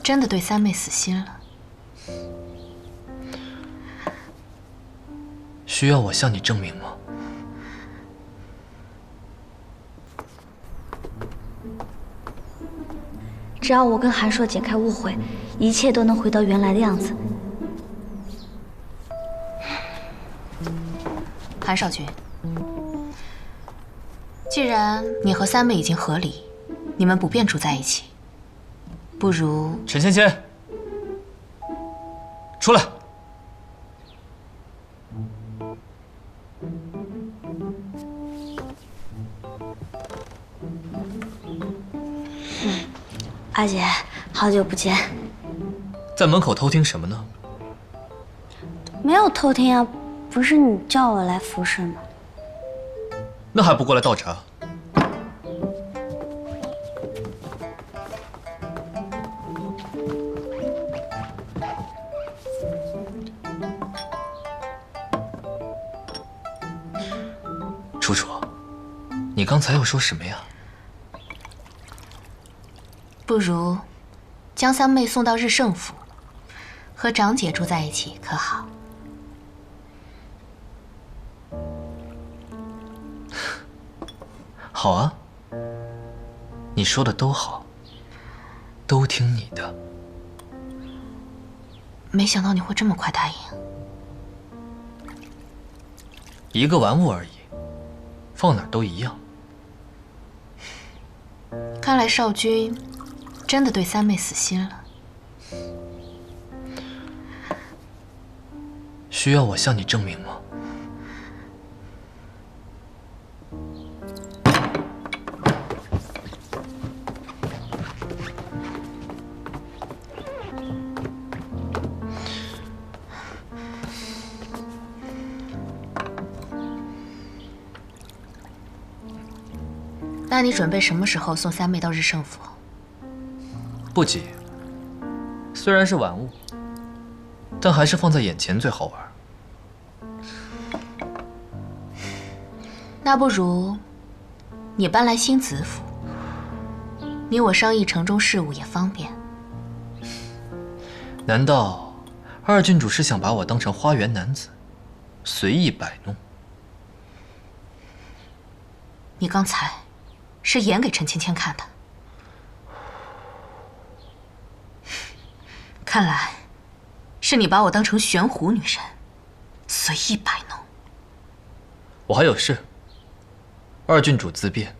真的对三妹死心了。需要我向你证明吗？只要我跟韩硕解开误会，一切都能回到原来的样子。韩少君，既然你和三妹已经和离，你们不便住在一起，不如……陈芊芊，出来！阿姐，好久不见。在门口偷听什么呢？没有偷听啊，不是你叫我来服侍吗？那还不过来倒茶？楚楚，你刚才又说什么呀？不如将三妹送到日盛府，和长姐住在一起，可好？好啊，你说的都好，都听你的。没想到你会这么快答应。一个玩物而已，放哪儿都一样。看来少君真的对三妹死心了。需要我向你证明吗？那你准备什么时候送三妹到日盛府？不急，虽然是玩物，但还是放在眼前最好玩。那不如你搬来新子府，你我商议城中事务也方便。难道二郡主是想把我当成花园男子，随意摆弄？你刚才是演给陈芊芊看的。看来是你把我当成玄狐女人，随意摆弄。我还有事，二郡主自便。